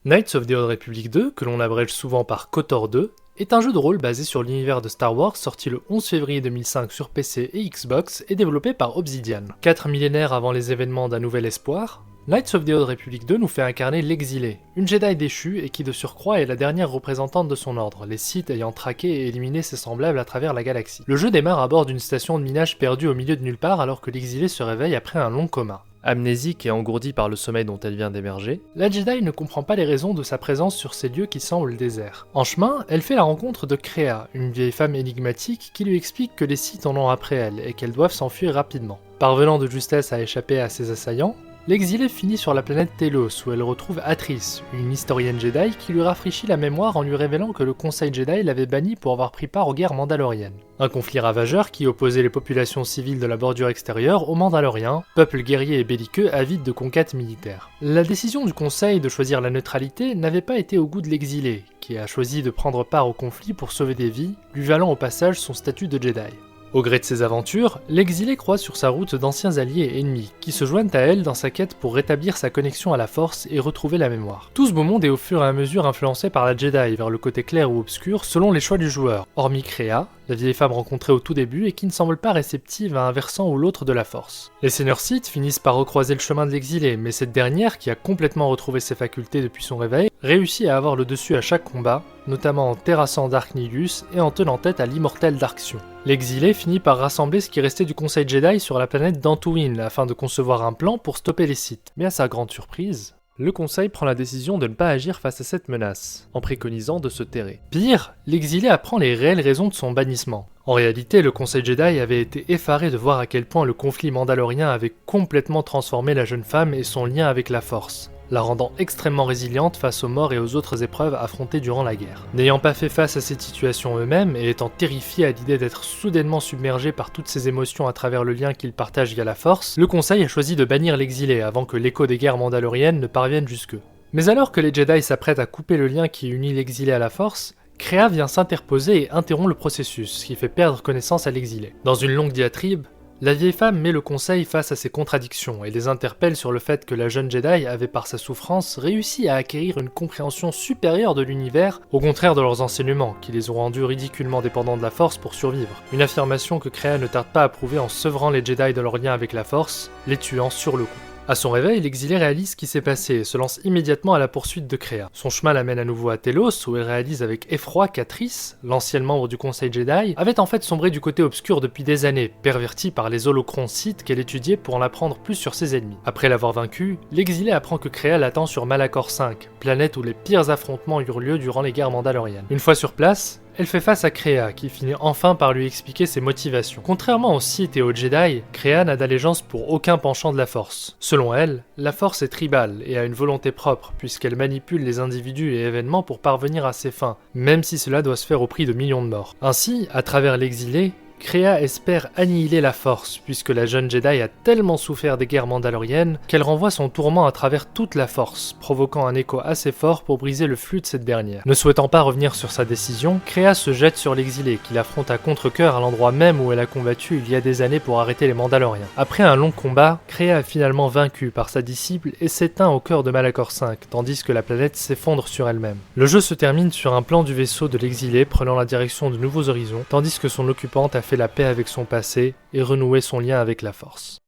Knights of the Old Republic 2, que l'on abrège souvent par KOTOR 2, est un jeu de rôle basé sur l'univers de Star Wars sorti le 11 février 2005 sur PC et Xbox et développé par Obsidian. 4 millénaires avant les événements d'un nouvel espoir, Knights of the Old Republic 2 nous fait incarner l'Exilée, une Jedi déchue et qui de surcroît est la dernière représentante de son ordre, les Sith ayant traqué et éliminé ses semblables à travers la galaxie. Le jeu démarre à bord d'une station de minage perdue au milieu de nulle part alors que l'Exilée se réveille après un long coma. Amnésique et engourdie par le sommeil dont elle vient d'émerger, la Jedi ne comprend pas les raisons de sa présence sur ces lieux qui semblent déserts. En chemin, elle fait la rencontre de Kreia, une vieille femme énigmatique qui lui explique que les Sith en ont après elle et qu'elles doivent s'enfuir rapidement. Parvenant de justesse à échapper à ses assaillants, l'exilée finit sur la planète Telos où elle retrouve Atrice, une historienne Jedi qui lui rafraîchit la mémoire en lui révélant que le Conseil Jedi l'avait bannie pour avoir pris part aux guerres mandaloriennes. Un conflit ravageur qui opposait les populations civiles de la bordure extérieure aux Mandaloriens, peuple guerrier et belliqueux avide de conquêtes militaires. La décision du Conseil de choisir la neutralité n'avait pas été au goût de l'exilé, qui a choisi de prendre part au conflit pour sauver des vies, lui valant au passage son statut de Jedi. Au gré de ses aventures, l'exilé croise sur sa route d'anciens alliés et ennemis, qui se joignent à elle dans sa quête pour rétablir sa connexion à la Force et retrouver la mémoire. Tout ce beau monde est au fur et à mesure influencé par la Jedi vers le côté clair ou obscur selon les choix du joueur, hormis Kreia, la vieille femme rencontrée au tout début et qui ne semble pas réceptive à un versant ou l'autre de la Force. Les seigneurs Sith finissent par recroiser le chemin de l'exilé, mais cette dernière, qui a complètement retrouvé ses facultés depuis son réveil, réussit à avoir le dessus à chaque combat, notamment en terrassant Dark Nihilus et en tenant tête à l'immortel Dark Sion. L'exilé finit par rassembler ce qui restait du Conseil Jedi sur la planète d'Antuin afin de concevoir un plan pour stopper les Sith. Mais à sa grande surprise, le Conseil prend la décision de ne pas agir face à cette menace, en préconisant de se terrer. Pire, l'exilé apprend les réelles raisons de son bannissement. En réalité, le Conseil Jedi avait été effaré de voir à quel point le conflit mandalorien avait complètement transformé la jeune femme et son lien avec la Force, la rendant extrêmement résiliente face aux morts et aux autres épreuves affrontées durant la guerre. N'ayant pas fait face à cette situation eux-mêmes et étant terrifiés à l'idée d'être soudainement submergés par toutes ces émotions à travers le lien qu'ils partagent via la Force, le Conseil a choisi de bannir l'exilé avant que l'écho des guerres mandaloriennes ne parvienne jusqu'eux. Mais alors que les Jedi s'apprêtent à couper le lien qui unit l'exilé à la Force, Kreia vient s'interposer et interrompt le processus, ce qui fait perdre connaissance à l'exilé. Dans une longue diatribe, la vieille femme met le Conseil face à ses contradictions et les interpelle sur le fait que la jeune Jedi avait par sa souffrance réussi à acquérir une compréhension supérieure de l'univers, au contraire de leurs enseignements, qui les ont rendus ridiculement dépendants de la Force pour survivre. Une affirmation que Kreia ne tarde pas à prouver en sevrant les Jedi de leur lien avec la Force, les tuant sur le coup. À son réveil, l'exilé réalise ce qui s'est passé et se lance immédiatement à la poursuite de Kreia. Son chemin l'amène à nouveau à Telos, où elle réalise avec effroi qu'Atrice, l'ancienne membre du Conseil Jedi, avait en fait sombré du côté obscur depuis des années, pervertie par les holocrons Sith qu'elle étudiait pour en apprendre plus sur ses ennemis. Après l'avoir vaincue, l'exilé apprend que Kreia l'attend sur Malachor V, planète où les pires affrontements eurent lieu durant les guerres mandaloriennes. Une fois sur place, elle fait face à Kreia, qui finit enfin par lui expliquer ses motivations. Contrairement aux Sith et aux Jedi, Kreia n'a d'allégeance pour aucun penchant de la Force. Selon elle, la Force est tribale et a une volonté propre, puisqu'elle manipule les individus et événements pour parvenir à ses fins, même si cela doit se faire au prix de millions de morts. Ainsi, à travers l'exilé, Kreia espère annihiler la Force, puisque la jeune Jedi a tellement souffert des guerres mandaloriennes qu'elle renvoie son tourment à travers toute la Force, provoquant un écho assez fort pour briser le flux de cette dernière. Ne souhaitant pas revenir sur sa décision, Kreia se jette sur l'exilé, qui l'affronte à contre-cœur à l'endroit même où elle a combattu il y a des années pour arrêter les Mandaloriens. Après un long combat, Kreia est finalement vaincue par sa disciple et s'éteint au cœur de Malachor V, tandis que la planète s'effondre sur elle-même. Le jeu se termine sur un plan du vaisseau de l'exilé prenant la direction de nouveaux horizons, tandis que son occupante a fait la paix avec son passé et renouer son lien avec la Force.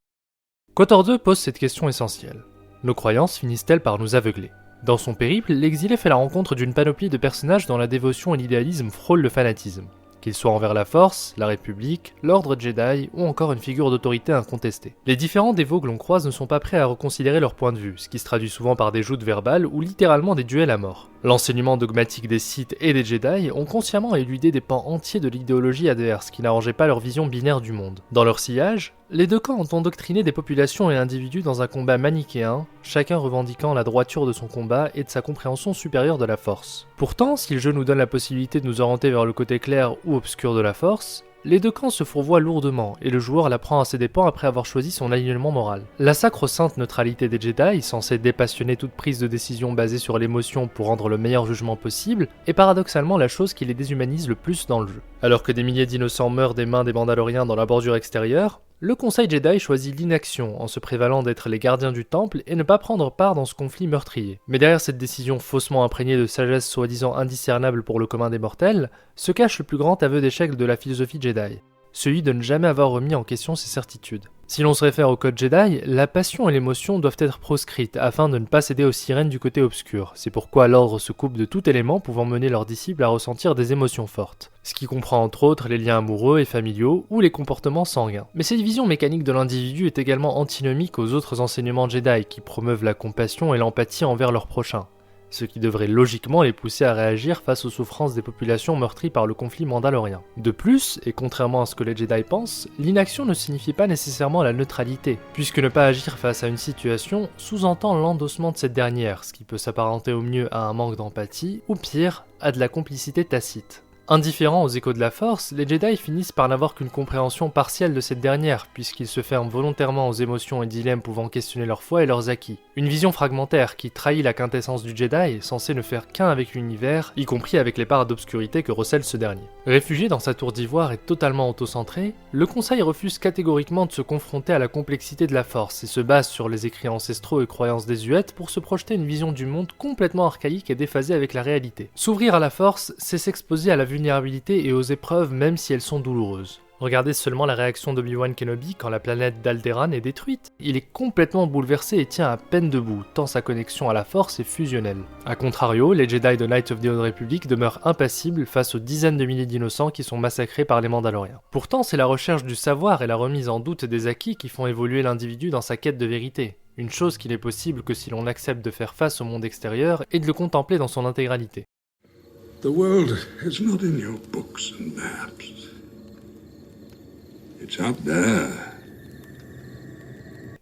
KOTOR 2 pose cette question essentielle. Nos croyances finissent-elles par nous aveugler ? Dans son périple, l'exilé fait la rencontre d'une panoplie de personnages dont la dévotion et l'idéalisme frôlent le fanatisme. Qu'ils soient envers la Force, la République, l'Ordre Jedi ou encore une figure d'autorité incontestée. Les différents dévots que l'on croise ne sont pas prêts à reconsidérer leur point de vue, ce qui se traduit souvent par des joutes verbales ou littéralement des duels à mort. L'enseignement dogmatique des Sith et des Jedi ont consciemment éludé des pans entiers de l'idéologie adverse qui n'arrangeait pas leur vision binaire du monde. Dans leur sillage, les deux camps ont endoctriné des populations et individus dans un combat manichéen, chacun revendiquant la droiture de son combat et de sa compréhension supérieure de la Force. Pourtant, si le jeu nous donne la possibilité de nous orienter vers le côté clair ou obscur de la Force, les deux camps se fourvoient lourdement, et le joueur l'apprend à ses dépens après avoir choisi son alignement moral. La sacro-sainte neutralité des Jedi, censée dépassionner toute prise de décision basée sur l'émotion pour rendre le meilleur jugement possible, est paradoxalement la chose qui les déshumanise le plus dans le jeu. Alors que des milliers d'innocents meurent des mains des Mandaloriens dans la bordure extérieure, Le Conseil Jedi choisit l'inaction en se prévalant d'être les gardiens du temple et ne pas prendre part dans ce conflit meurtrier. Mais derrière cette décision faussement imprégnée de sagesse soi-disant indiscernable pour le commun des mortels, se cache le plus grand aveu d'échec de la philosophie Jedi. Celui de ne jamais avoir remis en question ses certitudes. Si l'on se réfère au code Jedi, la passion et l'émotion doivent être proscrites afin de ne pas céder aux sirènes du côté obscur. C'est pourquoi l'ordre se coupe de tout élément pouvant mener leurs disciples à ressentir des émotions fortes. Ce qui comprend entre autres les liens amoureux et familiaux ou les comportements sanguins. Mais cette vision mécanique de l'individu est également antinomique aux autres enseignements Jedi qui promeuvent la compassion et l'empathie envers leurs prochains. Ce qui devrait logiquement les pousser à réagir face aux souffrances des populations meurtries par le conflit mandalorien. De plus, et contrairement à ce que les Jedi pensent, l'inaction ne signifie pas nécessairement la neutralité, puisque ne pas agir face à une situation sous-entend l'endossement de cette dernière, ce qui peut s'apparenter au mieux à un manque d'empathie, ou pire, à de la complicité tacite. Indifférents aux échos de la Force, les Jedi finissent par n'avoir qu'une compréhension partielle de cette dernière, puisqu'ils se ferment volontairement aux émotions et dilemmes pouvant questionner leur foi et leurs acquis. Une vision fragmentaire qui trahit la quintessence du Jedi, censé ne faire qu'un avec l'univers, y compris avec les parts d'obscurité que recèle ce dernier. Réfugié dans sa tour d'ivoire et totalement autocentré, le Conseil refuse catégoriquement de se confronter à la complexité de la Force et se base sur les écrits ancestraux et croyances désuètes pour se projeter une vision du monde complètement archaïque et déphasée avec la réalité. S'ouvrir à la Force, c'est s'exposer à la vulnérabilité et aux épreuves même si elles sont douloureuses. Regardez seulement la réaction d'Obi-Wan Kenobi quand la planète d'Alderaan est détruite. Il est complètement bouleversé et tient à peine debout, tant sa connexion à la Force est fusionnelle. A contrario, les Jedi de Knights of the Old Republic demeurent impassibles face aux dizaines de milliers d'innocents qui sont massacrés par les Mandaloriens. Pourtant, c'est la recherche du savoir et la remise en doute des acquis qui font évoluer l'individu dans sa quête de vérité. Une chose qui n'est possible que si l'on accepte de faire face au monde extérieur et de le contempler dans son intégralité. The world is not in your books and maps. It's out there.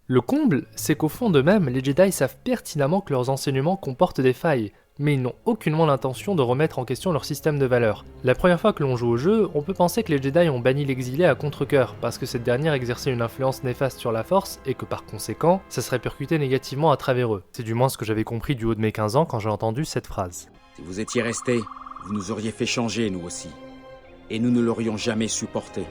Le comble, c'est qu'au fond d'eux-mêmes, les Jedi savent pertinemment que leurs enseignements comportent des failles, mais ils n'ont aucunement l'intention de remettre en question leur système de valeurs. La première fois que l'on joue au jeu, on peut penser que les Jedi ont banni l'exilé à contre-cœur, parce que cette dernière exerçait une influence néfaste sur la Force, et que par conséquent, ça se répercutait négativement à travers eux. C'est du moins ce que j'avais compris du haut de mes 15 ans quand j'ai entendu cette phrase. Si vous étiez restés, vous nous auriez fait changer, nous aussi. Et nous ne l'aurions jamais supporté.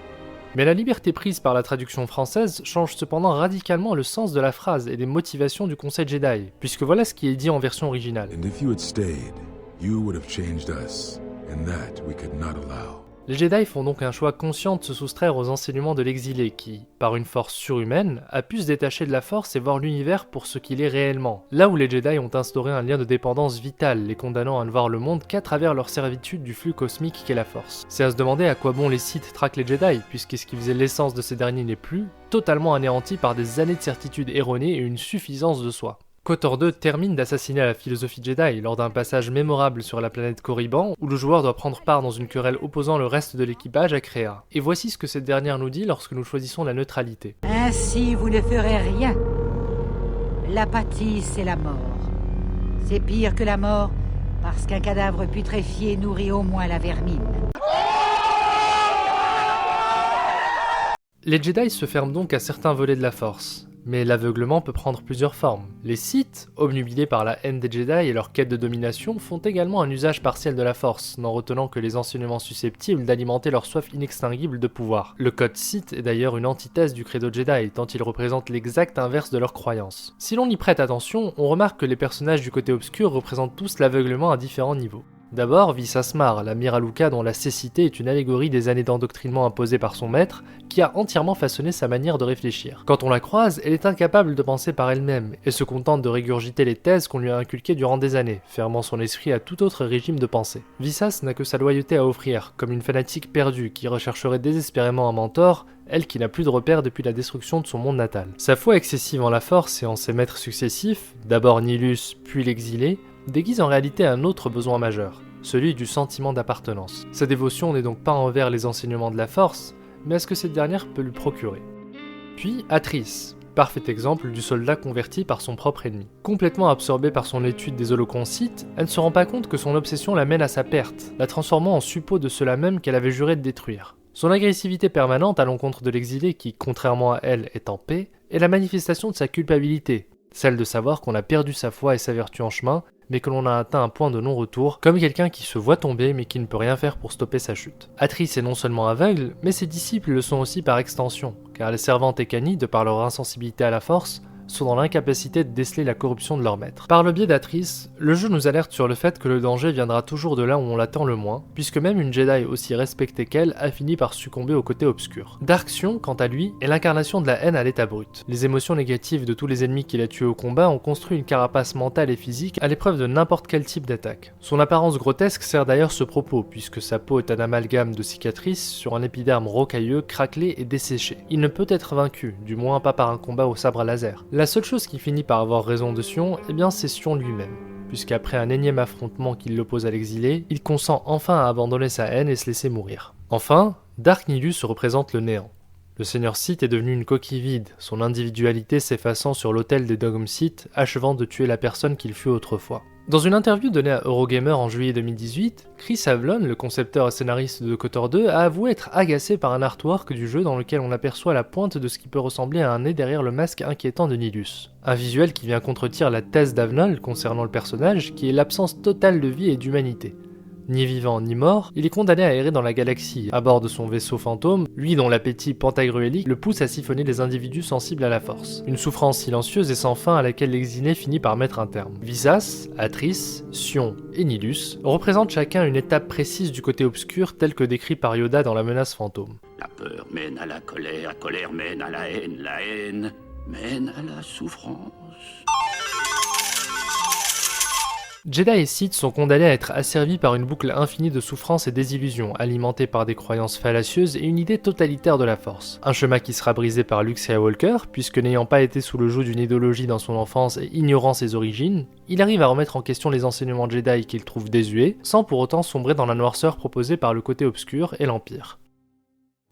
Mais la liberté prise par la traduction française change cependant radicalement le sens de la phrase et des motivations du Conseil Jedi, puisque voilà ce qui est dit en version originale. And if you had stayed, you would have changed us, and that we could not allow. Les Jedi font donc un choix conscient de se soustraire aux enseignements de l'exilé qui, par une force surhumaine, a pu se détacher de la Force et voir l'univers pour ce qu'il est réellement. Là où les Jedi ont instauré un lien de dépendance vital, les condamnant à ne voir le monde qu'à travers leur servitude du flux cosmique qu'est la Force. C'est à se demander à quoi bon les Sith traquent les Jedi, puisque ce qui faisait l'essence de ces derniers n'est plus, totalement anéanti par des années de certitude erronées et une suffisance de soi. KOTOR 2 termine d'assassiner la philosophie Jedi lors d'un passage mémorable sur la planète Korriban où le joueur doit prendre part dans une querelle opposant le reste de l'équipage à Kreia. Et voici ce que cette dernière nous dit lorsque nous choisissons la neutralité. Ainsi vous ne ferez rien. L'apathie, c'est la mort. C'est pire que la mort parce qu'un cadavre putréfié nourrit au moins la vermine. Les Jedi se ferment donc à certains volets de la Force. Mais l'aveuglement peut prendre plusieurs formes. Les Sith, obnubilés par la haine des Jedi et leur quête de domination, font également un usage partiel de la Force, n'en retenant que les enseignements susceptibles d'alimenter leur soif inextinguible de pouvoir. Le code Sith est d'ailleurs une antithèse du credo Jedi, tant il représente l'exact inverse de leurs croyances. Si l'on y prête attention, on remarque que les personnages du côté obscur représentent tous l'aveuglement à différents niveaux. D'abord, Visas Mar, la Miraluka dont la cécité est une allégorie des années d'endoctrinement imposées par son maître, qui a entièrement façonné sa manière de réfléchir. Quand on la croise, elle est incapable de penser par elle-même, et se contente de régurgiter les thèses qu'on lui a inculquées durant des années, fermant son esprit à tout autre régime de pensée. Visas n'a que sa loyauté à offrir, comme une fanatique perdue qui rechercherait désespérément un mentor, elle qui n'a plus de repères depuis la destruction de son monde natal. Sa foi excessive en la Force et en ses maîtres successifs, d'abord Nihilus puis l'exilé, déguise en réalité un autre besoin majeur, celui du sentiment d'appartenance. Sa dévotion n'est donc pas envers les enseignements de la Force, mais à ce que cette dernière peut lui procurer. Puis Atrice, parfait exemple du soldat converti par son propre ennemi. Complètement absorbée par son étude des holocaustes Sith, elle ne se rend pas compte que son obsession la mène à sa perte, la transformant en suppôt de ceux-là même qu'elle avait juré de détruire. Son agressivité permanente à l'encontre de l'exilé qui, contrairement à elle, est en paix, est la manifestation de sa culpabilité, celle de savoir qu'on a perdu sa foi et sa vertu en chemin, mais que l'on a atteint un point de non-retour, comme quelqu'un qui se voit tomber mais qui ne peut rien faire pour stopper sa chute. Atris est non seulement aveugle, mais ses disciples le sont aussi par extension, car les servantes et Kani, de par leur insensibilité à la force, sont dans l'incapacité de déceler la corruption de leur maître. Par le biais d'Atris, le jeu nous alerte sur le fait que le danger viendra toujours de là où on l'attend le moins, puisque même une Jedi aussi respectée qu'elle a fini par succomber au côté obscur. Dark Sion, quant à lui, est l'incarnation de la haine à l'état brut. Les émotions négatives de tous les ennemis qu'il a tués au combat ont construit une carapace mentale et physique à l'épreuve de n'importe quel type d'attaque. Son apparence grotesque sert d'ailleurs ce propos, puisque sa peau est un amalgame de cicatrices sur un épiderme rocailleux, craquelé et desséché. Il ne peut être vaincu, du moins pas par un combat au sabre laser. La seule chose qui finit par avoir raison de Sion, c'est Sion lui-même, puisqu'après un énième affrontement qui l'oppose à l'exilé, il consent enfin à abandonner sa haine et se laisser mourir. Enfin, Dark Nihilus représente le néant. Le Seigneur Sith est devenu une coquille vide, son individualité s'effaçant sur l'autel des dogmes Sith, achevant de tuer la personne qu'il fut autrefois. Dans une interview donnée à Eurogamer en juillet 2018, Chris Avlon, le concepteur et scénariste de KOTOR 2, a avoué être agacé par un artwork du jeu dans lequel on aperçoit la pointe de ce qui peut ressembler à un nez derrière le masque inquiétant de Nihilus. Un visuel qui vient contredire la thèse d'Avlon concernant le personnage, qui est l'absence totale de vie et d'humanité. Ni vivant ni mort, il est condamné à errer dans la galaxie, à bord de son vaisseau fantôme, lui dont l'appétit pentagruélique le pousse à siphonner les individus sensibles à la force. Une souffrance silencieuse et sans fin à laquelle l'exilé finit par mettre un terme. Visas, Atris, Sion et Nihilus représentent chacun une étape précise du côté obscur tel que décrit par Yoda dans la menace fantôme. La peur mène à la colère mène à la haine mène à la souffrance. Jedi et Sith sont condamnés à être asservis par une boucle infinie de souffrances et désillusions, alimentée par des croyances fallacieuses et une idée totalitaire de la Force. Un chemin qui sera brisé par Luke Skywalker, puisque n'ayant pas été sous le joug d'une idéologie dans son enfance et ignorant ses origines, il arrive à remettre en question les enseignements Jedi qu'il trouve désuets, sans pour autant sombrer dans la noirceur proposée par le côté obscur et l'Empire.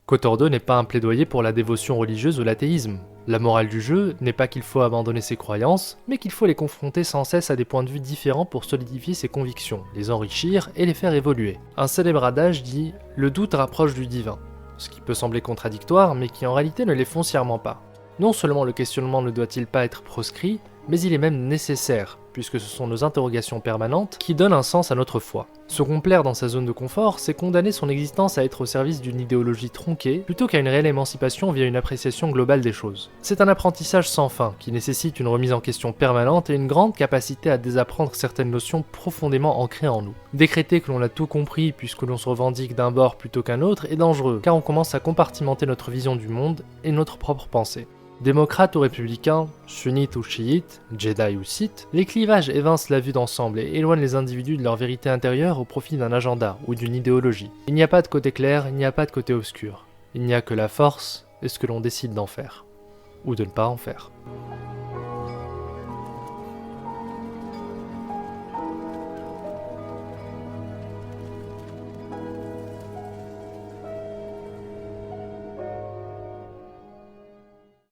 KOTOR 2 n'est pas un plaidoyer pour la dévotion religieuse ou l'athéisme. La morale du jeu n'est pas qu'il faut abandonner ses croyances, mais qu'il faut les confronter sans cesse à des points de vue différents pour solidifier ses convictions, les enrichir et les faire évoluer. Un célèbre adage dit « le doute rapproche du divin », ce qui peut sembler contradictoire, mais qui en réalité ne l'est foncièrement pas. Non seulement le questionnement ne doit-il pas être proscrit, mais il est même nécessaire, puisque ce sont nos interrogations permanentes qui donnent un sens à notre foi. Se complaire dans sa zone de confort, c'est condamner son existence à être au service d'une idéologie tronquée, plutôt qu'à une réelle émancipation via une appréciation globale des choses. C'est un apprentissage sans fin, qui nécessite une remise en question permanente et une grande capacité à désapprendre certaines notions profondément ancrées en nous. Décréter que l'on a tout compris puisque l'on se revendique d'un bord plutôt qu'un autre est dangereux, car on commence à compartimenter notre vision du monde et notre propre pensée. Démocrates ou républicains, sunnites ou chiites, Jedi ou Sith, les clivages évincent la vue d'ensemble et éloignent les individus de leur vérité intérieure au profit d'un agenda ou d'une idéologie. Il n'y a pas de côté clair, il n'y a pas de côté obscur. Il n'y a que la force et ce que l'on décide d'en faire. Ou de ne pas en faire.